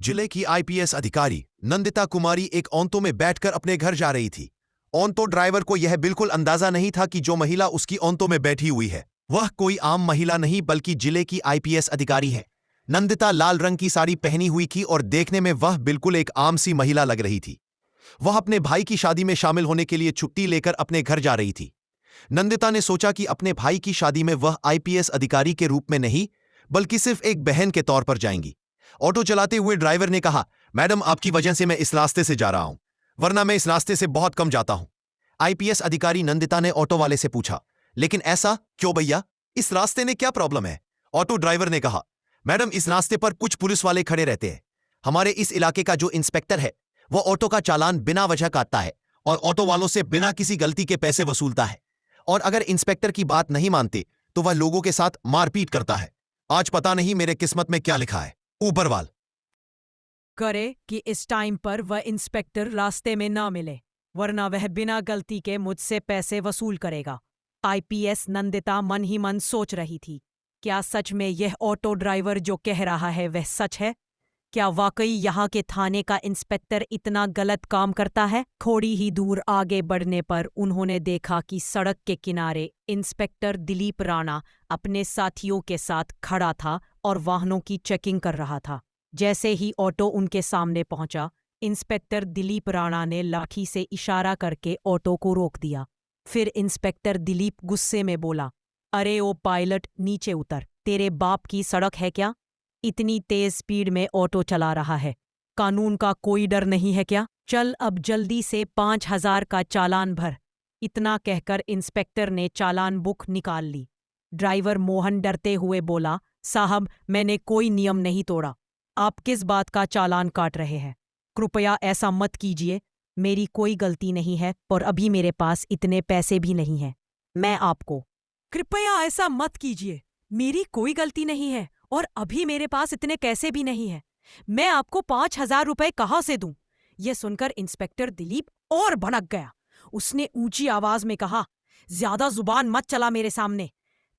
जिले की आईपीएस अधिकारी नंदिता कुमारी एक ऑटो में बैठकर अपने घर जा रही थी। ऑटो ड्राइवर को यह बिल्कुल अंदाजा नहीं था कि जो महिला उसकी ऑटो में बैठी हुई है वह कोई आम महिला नहीं बल्कि जिले की आईपीएस अधिकारी है। नंदिता लाल रंग की साड़ी पहनी हुई थी और देखने में वह बिल्कुल एक आम सी महिला लग रही थी। वह अपने भाई की शादी में शामिल होने के लिए छुट्टी लेकर अपने घर जा रही थी। नंदिता ने सोचा कि अपने भाई की शादी में वह आईपीएस अधिकारी के रूप में नहीं बल्कि सिर्फ एक बहन के तौर पर जाएंगी। ऑटो चलाते हुए ड्राइवर ने कहा, मैडम आपकी वजह से मैं इस रास्ते से जा रहा हूं, वरना मैं इस रास्ते से बहुत कम जाता हूं। आईपीएस अधिकारी नंदिता ने ऑटो वाले से पूछा, लेकिन ऐसा क्यों भैया, इस रास्ते में क्या प्रॉब्लम है? ऑटो ड्राइवर ने कहा, मैडम इस रास्ते पर कुछ पुलिस वाले खड़े रहते हैं। हमारे इस इलाके का जो इंस्पेक्टर है वह ऑटो का चालान बिना वजह काटता है और ऑटो वालों से बिना किसी गलती के पैसे वसूलता है, और अगर इंस्पेक्टर की बात नहीं मानते तो वह लोगों के साथ मारपीट करता है। आज पता नहीं मेरे किस्मत में क्या लिखा है, ऊपरवाल करे कि इस टाइम पर वह इंस्पेक्टर रास्ते में ना मिले, वरना वह बिना गलती के मुझसे पैसे वसूल करेगा। आईपीएस नंदिता मन ही मन सोच रही थी, क्या सच में यह ऑटो ड्राइवर जो कह रहा है वह सच है? क्या वाकई यहाँ के थाने का इंस्पेक्टर इतना गलत काम करता है? थोड़ी ही दूर आगे बढ़ने पर उन्होंने देखा कि सड़क के किनारे इंस्पेक्टर दिलीप राणा अपने साथियों के साथ खड़ा था और वाहनों की चेकिंग कर रहा था। जैसे ही ऑटो उनके सामने पहुंचा, इंस्पेक्टर दिलीप राणा ने लाठी से इशारा करके ऑटो को रोक दिया। फिर इंस्पेक्टर दिलीप गुस्से में बोला, अरे ओ पायलट, नीचे उतर, तेरे बाप की सड़क है क्या? इतनी तेज स्पीड में ऑटो चला रहा है, कानून का कोई डर नहीं है क्या? चल अब जल्दी से 5,000 का चालान भर। इतना कहकर इंस्पेक्टर ने चालान बुक निकाल ली। ड्राइवर मोहन डरते हुए बोला, साहब मैंने कोई नियम नहीं तोड़ा, आप किस बात का चालान काट रहे हैं? कृपया ऐसा मत कीजिए, मेरी कोई गलती नहीं है और अभी मेरे पास इतने पैसे भी नहीं हैं। मैं आपको कृपया ऐसा मत कीजिए, मेरी कोई गलती नहीं है और अभी मेरे पास इतने पैसे भी नहीं है। मैं आपको 5,000 रुपए कहाँ से दूं? यह सुनकर इंस्पेक्टर दिलीप और भड़क गया। उसने ऊंची आवाज में कहा, ज्यादा जुबान मत चला मेरे सामने।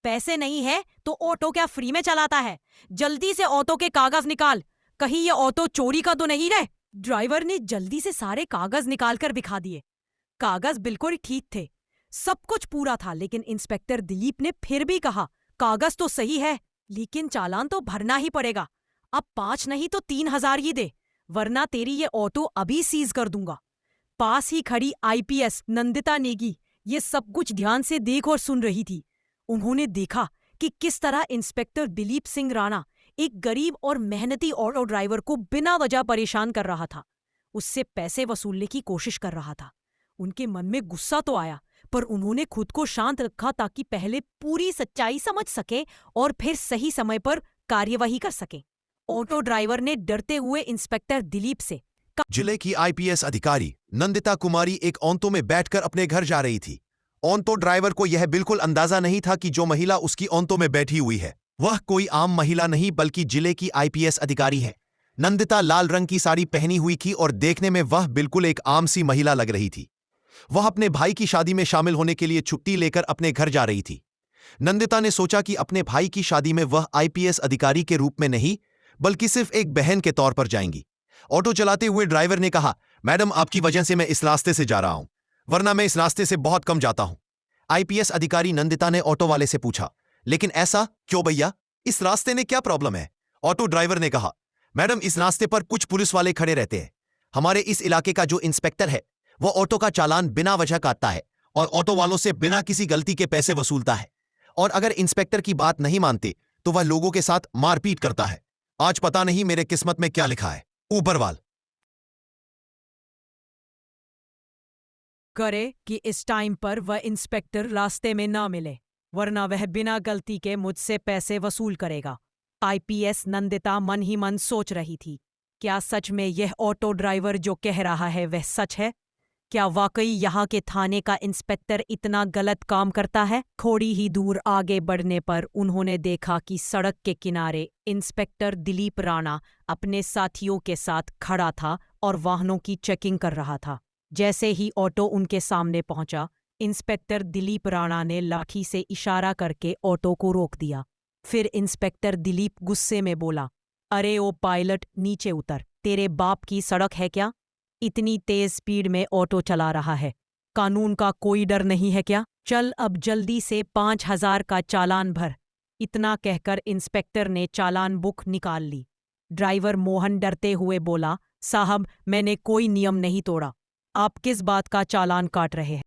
पैसे नहीं है तो ऑटो क्या फ्री में चलाता है? जल्दी से ऑटो के कागज निकाल, कहीं ये ऑटो चोरी का तो नहीं रहे? ड्राइवर ने जल्दी से सारे कागज निकालकर दिखा दिए। कागज बिल्कुल ठीक थे, सब कुछ पूरा था, लेकिन इंस्पेक्टर दिलीप ने फिर भी कहा, कागज तो सही है लेकिन चालान तो भरना ही पड़ेगा। अब 5 नहीं तो 3,000 ही दे, वरना तेरी ये ऑटो अभी सीज कर दूंगा। पास ही खड़ी आईपीएस नंदिता नेगी ये सब कुछ ध्यान से देख और सुन रही थी। उन्होंने देखा कि किस तरह इंस्पेक्टर दिलीप सिंह राणा एक गरीब और मेहनती ऑटो ड्राइवर को बिना वजह परेशान कर रहा था, उससे पैसे वसूलने की कोशिश कर रहा था। उनके मन में गुस्सा तो आया, पर उन्होंने खुद को शांत रखा ताकि पहले पूरी सच्चाई समझ सके और फिर सही समय पर कार्यवाही कर सके। ऑटो ड्राइवर ने डरते हुए इंस्पेक्टर दिलीप से जिले की आईपीएस अधिकारी नंदिता कुमारी एक ऑटो में बैठकर अपने घर जा रही थी। ऑटो ड्राइवर को यह बिल्कुल अंदाजा नहीं था कि जो महिला उसकी ऑटो में बैठी हुई है वह कोई आम महिला नहीं बल्कि जिले की आईपीएस अधिकारी है। नंदिता लाल रंग की साड़ी पहनी हुई थी और देखने में वह बिल्कुल एक आम सी महिला लग रही थी। वह अपने भाई की शादी में शामिल होने के लिए छुट्टी लेकर अपने घर जा रही थी। नंदिता ने सोचा कि अपने भाई की शादी में वह आईपीएस अधिकारी के रूप में नहीं बल्कि सिर्फ एक बहन के तौर पर जाएंगी। ऑटो चलाते हुए ड्राइवर ने कहा, मैडम आपकी वजह से मैं इस रास्ते से जा रहा हूं, वरना मैं इस रास्ते से बहुत कम जाता हूं। आईपीएस अधिकारी नंदिता ने ऑटो वाले से पूछा, लेकिन ऐसा क्यों भैया, इस रास्ते में क्या प्रॉब्लम है? ऑटो ड्राइवर ने कहा, मैडम इस रास्ते पर कुछ पुलिस वाले खड़े रहते हैं। हमारे इस इलाके का जो इंस्पेक्टर है वह ऑटो का चालान बिना वजह काटता है और ऑटो वालों से बिना किसी गलती के पैसे वसूलता है, और अगर इंस्पेक्टर की बात नहीं मानते तो वह लोगों के साथ मारपीट करता है। आज पता नहीं मेरे किस्मत में क्या लिखा है, ऊपरवाल करे कि इस टाइम पर वह इंस्पेक्टर रास्ते में ना मिले, वरना वह बिना गलती के मुझसे पैसे वसूल करेगा। आईपीएस नंदिता मन ही मन सोच रही थी, क्या सच में यह ऑटो ड्राइवर जो कह रहा है वह सच है? क्या वाकई यहाँ के थाने का इंस्पेक्टर इतना गलत काम करता है? थोड़ी ही दूर आगे बढ़ने पर उन्होंने देखा कि सड़क के किनारे इंस्पेक्टर दिलीप राणा अपने साथियों के साथ खड़ा था और वाहनों की चेकिंग कर रहा था। जैसे ही ऑटो उनके सामने पहुंचा, इंस्पेक्टर दिलीप राणा ने लाठी से इशारा करके ऑटो को रोक दिया। फिर इंस्पेक्टर दिलीप गुस्से में बोला, अरे ओ पायलट, नीचे उतर, तेरे बाप की सड़क है क्या? इतनी तेज स्पीड में ऑटो चला रहा है, कानून का कोई डर नहीं है क्या? चल अब जल्दी से 5,000 का चालान भर। इतना कहकर इंस्पेक्टर ने चालान बुक निकाल ली। ड्राइवर मोहन डरते हुए बोला, साहब मैंने कोई नियम नहीं तोड़ा, आप किस बात का चालान काट रहे हैं?